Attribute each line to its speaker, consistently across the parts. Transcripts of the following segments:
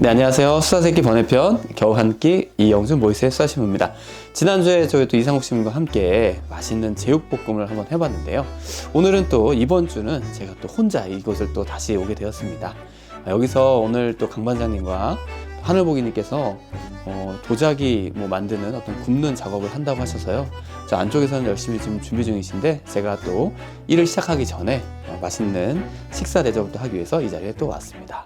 Speaker 1: 네, 안녕하세요. 수사새끼 번외편 겨우 한 끼 이영준 보이스의 수사신부입니다. 지난주에 저희 또 이상욱 신부님과 함께 맛있는 제육볶음을 한번 해봤는데요. 오늘은 또 이번 주는 제가 또 혼자 이곳을 또 다시 오게 되었습니다. 여기서 오늘 또 강 반장님과 하늘보기님께서 도자기 만드는 어떤 굽는 작업을 한다고 하셔서요. 저 안쪽에서는 열심히 지금 준비 중이신데 제가 또 일을 시작하기 전에 맛있는 식사 대접을 또 하기 위해서 이 자리에 또 왔습니다.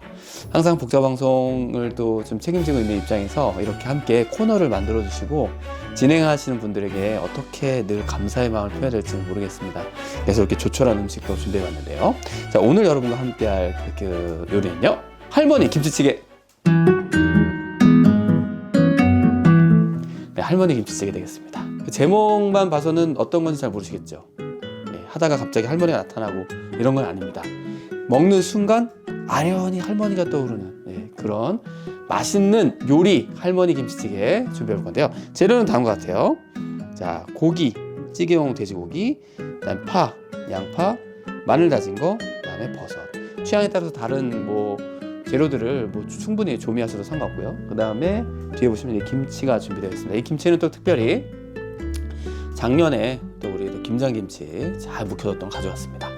Speaker 1: 항상 복자방송을 또 좀 책임지고 있는 입장에서 이렇게 함께 코너를 만들어 주시고 진행하시는 분들에게 어떻게 늘 감사의 마음을 표해야 될지 모르겠습니다. 그래서 이렇게 조촐한 음식도 준비해 봤는데요. 자, 오늘 여러분과 함께 할 그 요리는요, 할머니 김치찌개. 네, 할머니 김치찌개 되겠습니다. 그 제목만 봐서는 어떤 건지 잘 모르시겠죠. 네, 하다가 갑자기 할머니가 나타나고 이런 건 아닙니다. 먹는 순간 아련히 할머니가 떠오르는 그런 맛있는 요리 할머니 김치찌개 준비해 볼 건데요. 재료는 다음과 같아요. 자, 고기, 찌개용 돼지고기, 그다음 파, 양파, 마늘 다진 거, 그다음에 버섯. 취향에 따라서 다른 재료들을 충분히 조미하셔도 상관없고요. 그다음에 뒤에 보시면 이 김치가 준비되어 있습니다. 이 김치는 또 특별히 작년에 또 우리 김장김치 잘 묵혀뒀던 거 가져왔습니다.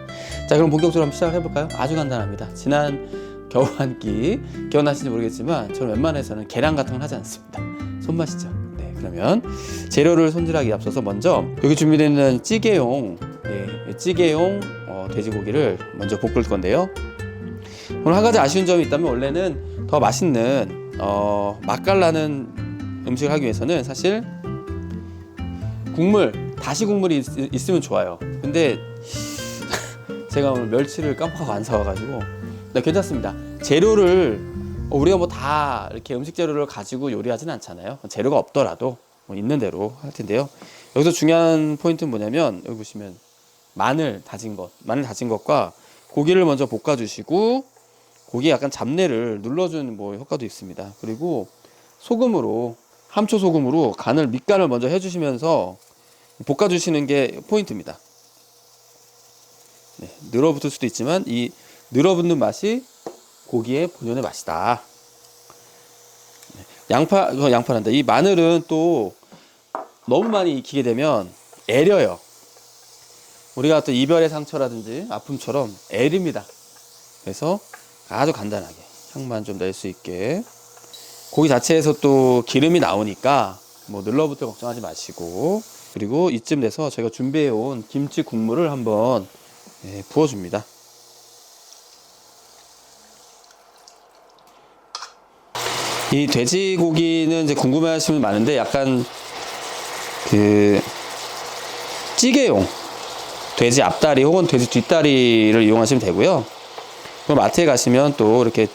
Speaker 1: 자, 그럼 본격적으로 한번 시작을 해볼까요? 아주 간단합니다. 지난 겨우 한 끼 기억나시는지 모르겠지만 저는 웬만해서는 계란 같은 건 하지 않습니다. 손맛이죠. 네, 그러면 재료를 손질하기 앞서서 먼저 여기 준비되어 있는 찌개용 돼지고기를 먼저 볶을 건데요. 오늘 한 가지 아쉬운 점이 있다면 원래는 더 맛있는 맛깔나는 음식을 하기 위해서는 사실 다시 국물이 있으면 좋아요. 근데 제가 오늘 멸치를 깜빡하고 안 사와가지고 네, 괜찮습니다. 재료를 우리가 다 이렇게 음식 재료를 가지고 요리하지는 않잖아요. 재료가 없더라도 있는 대로 할 텐데요. 여기서 중요한 포인트는 뭐냐면 여기 보시면 마늘 다진 것과 고기를 먼저 볶아주시고 고기에 약간 잡내를 눌러주는 효과도 있습니다. 그리고 함초 소금으로 밑간을 먼저 해주시면서 볶아주시는 게 포인트입니다. 네, 늘어붙을 수도 있지만 이 늘어붙는 맛이 고기의 본연의 맛이다. 네, 양파란다. 이 마늘은 또 너무 많이 익히게 되면 애려요. 우리가 또 이별의 상처라든지 아픔처럼 애립니다. 그래서 아주 간단하게 향만 좀 낼 수 있게 고기 자체에서 또 기름이 나오니까 늘러붙을 걱정하지 마시고, 그리고 이쯤 돼서 제가 준비해온 김치 국물을 한번 부어줍니다. 이 돼지고기는 이제 궁금해하시는 분 많은데 약간 찌개용 돼지 앞다리 혹은 돼지 뒷다리를 이용하시면 되고요. 그럼 마트에 가시면 또 이렇게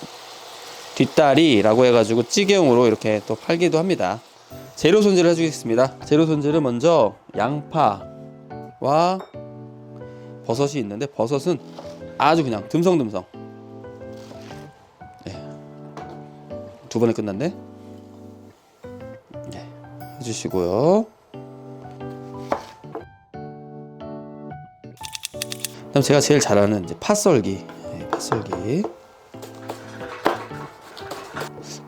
Speaker 1: 뒷다리라고 해가지고 찌개용으로 이렇게 또 팔기도 합니다. 재료 손질을 해주겠습니다. 재료 손질은 먼저 양파와 버섯이 있는데 버섯은 아주 그냥 듬성듬성. 네. 두 번에 끝났네. 네. 해주시고요. 그다음 제가 제일 잘하는 이제 팥썰기. 팥썰기.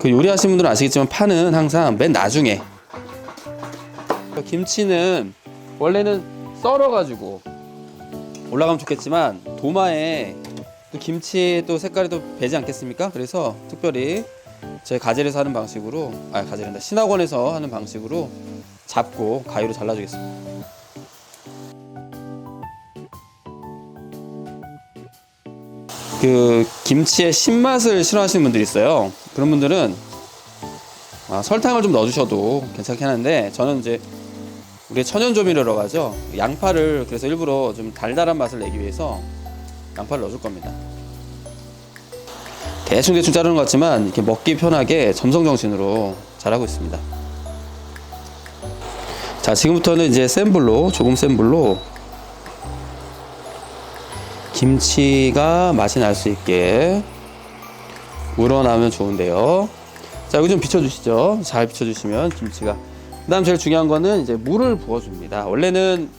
Speaker 1: 요리하시는 분들은 아시겠지만 파는 항상 맨 나중에. 김치는 원래는 썰어가지고 올라가면 좋겠지만 도마에 또 김치의 또 색깔이 또 배지 않겠습니까? 그래서 특별히 저희 가젤에서 하는 방식으로, 가젤이란다, 신학원에서 하는 방식으로 잡고 가위로 잘라주겠습니다. 김치의 신맛을 싫어하시는 분들이 있어요. 그런 분들은 설탕을 좀 넣어주셔도 괜찮긴 한데 저는 이제 우리 천연 조미료라고 하죠. 양파를 그래서 일부러 좀 달달한 맛을 내기 위해서 양파를 넣어줄 겁니다. 대충 자르는 것 같지만 이렇게 먹기 편하게 점성정신으로 잘하고 있습니다. 자, 지금부터는 이제 조금 센 불로 김치가 맛이 날 수 있게 우러나면 좋은데요. 자, 여기 좀 비춰주시죠. 잘 비춰주시면 김치가. 그 다음 제일 중요한 거는 이제 물을 부어줍니다. 원래는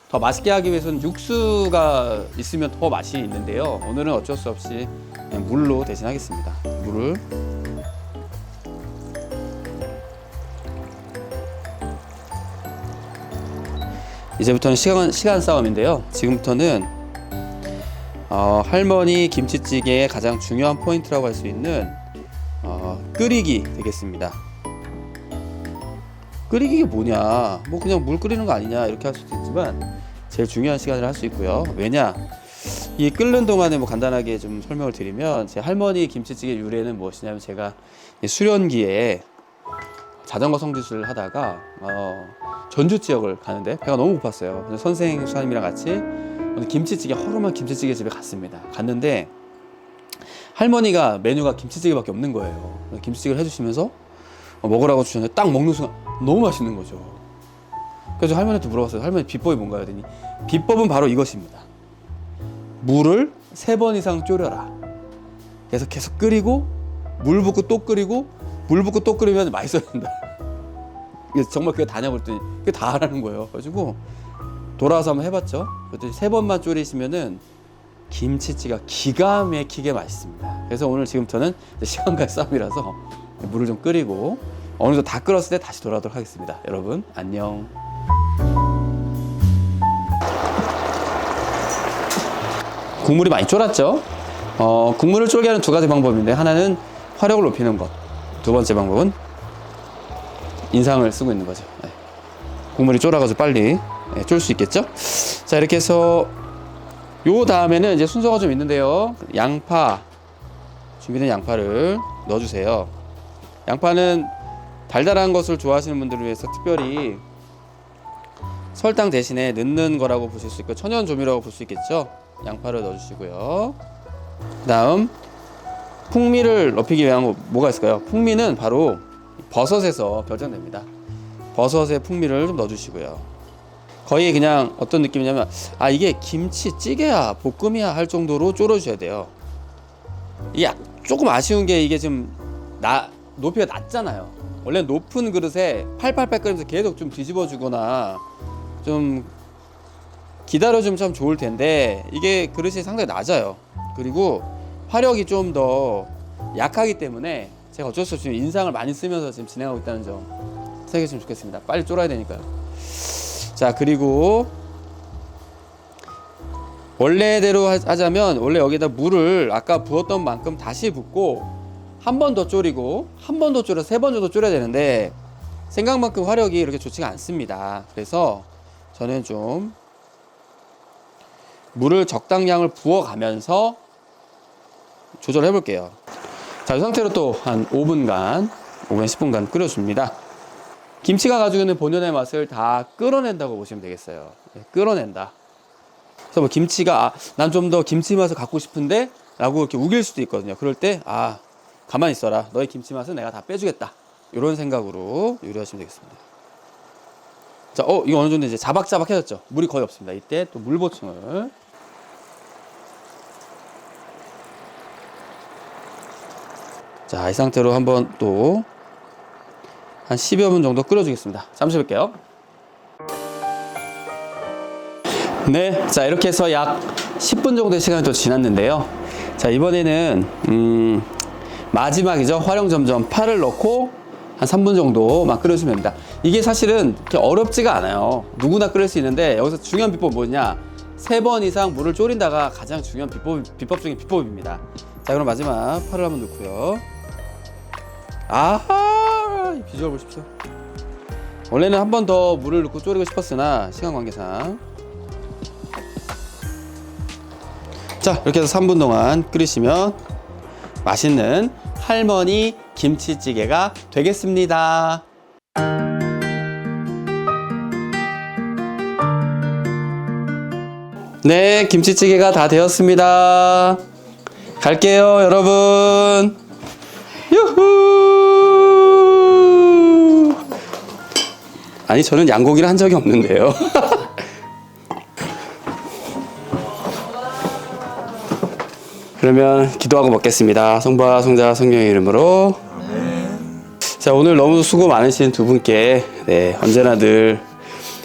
Speaker 1: 더 맛있게 하기 위해서는 육수가 있으면 더 맛이 있는데요. 오늘은 어쩔 수 없이 그냥 물로 대신하겠습니다. 물을 이제부터는 시간 싸움인데요. 지금부터는 할머니 김치찌개의 가장 중요한 포인트라고 할 수 있는 끓이기 되겠습니다. 끓이기가 뭐냐, 뭐 그냥 물 끓이는 거 아니냐 이렇게 할 수도 있지만 제일 중요한 시간을 할 수 있고요. 왜냐, 이 끓는 동안에 뭐 간단하게 좀 설명을 드리면, 제 할머니 김치찌개 유래는 무엇이냐면, 제가 수련기에 자전거 성지수를 하다가 전주 지역을 가는데 배가 너무 고팠어요. 그래서 선생 수사님이랑 같이 김치찌개, 허름한 김치찌개 집에 갔는데 할머니가 메뉴가 김치찌개밖에 없는 거예요. 김치찌개를 해주시면서 먹으라고 주셨는데 딱 먹는 순간 너무 맛있는 거죠. 그래서 할머니한테 물어봤어요. 할머니 비법이 뭔가요? 그랬더니 비법은 바로 이것입니다. 물을 3번 이상 졸여라. 그래서 계속 끓이고 물 붓고 또 끓이고 물 붓고 또 끓이면 맛있어진다. 그래서 정말 그게 다냐고 그랬더니 그게 다 하라는 거예요. 그래가지고 돌아와서 한번 해봤죠. 그랬더니 3번만 졸이시면은 김치찌개가 기가 막히게 맛있습니다. 그래서 오늘 지금부터는 시간과의 싸움이라서 물을 좀 끓이고 어느 정도 다 끓었을 때 다시 돌아오도록 하겠습니다. 여러분 안녕. 국물이 많이 쫄았죠? 국물을 쫄게 하는 2가지 방법인데, 하나는 화력을 높이는 것, 2번째 방법은 인상을 쓰고 있는 거죠. 네. 국물이 쫄아가지고 빨리 쫄 수 있겠죠? 자, 이렇게 해서 요 다음에는 이제 순서가 좀 있는데요. 양파, 준비된 양파를 넣어주세요. 양파는 달달한 것을 좋아하시는 분들을 위해서 특별히 설탕 대신에 넣는 거라고 보실 수 있고, 천연 조미료라고 볼 수 있겠죠. 양파를 넣어주시고요. 그 다음 풍미를 높이기 위한 뭐가 있을까요? 풍미는 바로 버섯에서 결정됩니다. 버섯의 풍미를 좀 넣어주시고요. 거의 그냥 어떤 느낌이냐면, 이게 김치찌개야 볶음이야 할 정도로 졸여주셔야 돼요. 이게 조금 아쉬운 게, 이게 좀 높이가 낮잖아요. 원래 높은 그릇에 팔팔팔 끓이면서 계속 좀 뒤집어 주거나 좀 기다려주면 참 좋을 텐데, 이게 그릇이 상당히 낮아요. 그리고 화력이 좀 더 약하기 때문에 제가 어쩔 수 없이 인상을 많이 쓰면서 지금 진행하고 있다는 점 생각해 주시면 좋겠습니다. 빨리 쫄아야 되니까요. 자, 그리고 원래대로 하자면, 원래 여기다 물을 아까 부었던 만큼 다시 붓고 한 번 더 졸이고 한 번 더 졸여 3번 정도 졸여야 되는데, 생각만큼 화력이 이렇게 좋지가 않습니다. 그래서 저는 좀 물을 적당량을 부어가면서 조절해 볼게요. 자, 이 상태로 또 한 5분간 10분간 끓여줍니다. 김치가 가지고 있는 본연의 맛을 다 끌어낸다고 보시면 되겠어요. 네, 끌어낸다. 그래서 뭐 김치가 난 좀 더 김치 맛을 갖고 싶은데 라고 이렇게 우길 수도 있거든요. 그럴 때 가만히 있어라, 너의 김치 맛은 내가 다 빼주겠다, 이런 생각으로 요리하시면 되겠습니다. 자, 이거 어느 정도 이제 자박자박해졌죠. 물이 거의 없습니다. 이때 또 물 보충을. 자, 이 상태로 한번 또 한 10여 분 정도 끓여주겠습니다. 잠시 볼게요. 네, 자, 이렇게 해서 약 10분 정도의 시간이 또 지났는데요. 자, 이번에는 마지막이죠. 활용점점 파를 넣고 한 3분 정도만 끓여주면 됩니다. 이게 사실은 그렇게 어렵지가 않아요. 누구나 끓일 수 있는데, 여기서 중요한 비법은 뭐냐, 3번 이상 물을 졸인다가 가장 중요한 비법 중에 비법입니다. 자, 그럼 마지막 파를 한번 넣고요. 이 비주얼 보십시오. 원래는 한 번 더 물을 넣고 졸이고 싶었으나 시간 관계상, 자, 이렇게 해서 3분 동안 끓이시면 맛있는 할머니 김치찌개가 되겠습니다. 네, 김치찌개가 다 되었습니다. 갈게요, 여러분. 유후! 아니, 저는 양고기를 한 적이 없는데요. 그러면 기도하고 먹겠습니다. 성부와 성자 성령의 이름으로. 자, 오늘 너무 수고 많으신 2분께, 언제나 늘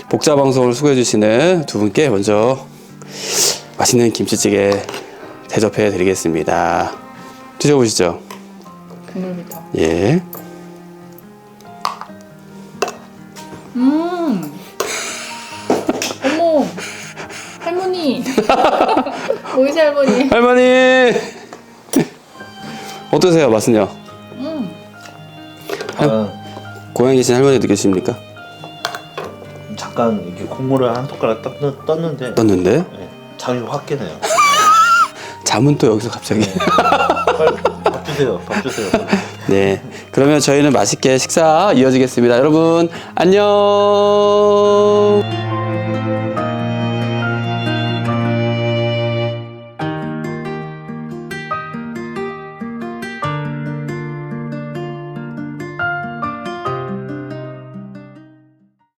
Speaker 1: 복자 방송을 수고해 주시는 2분께 먼저 맛있는 김치찌개 대접해 드리겠습니다. 드셔보시죠.
Speaker 2: 국물부터.
Speaker 1: 예.
Speaker 2: 어머, 할머니. 모이세 할머니.
Speaker 1: 할머니 어떠세요 맛은요? 고향에 계신 할머니 느끼십니까?
Speaker 3: 잠깐 이렇게 국물을 한 숟가락 떴는데
Speaker 1: 떴는데
Speaker 3: 네, 잠이 확 깨네요.
Speaker 1: 잠은 또 여기서 갑자기
Speaker 3: 빨리 밥 주세요. 밥 주세요.
Speaker 1: 네 그러면 저희는 맛있게 식사 이어지겠습니다 여러분 안녕.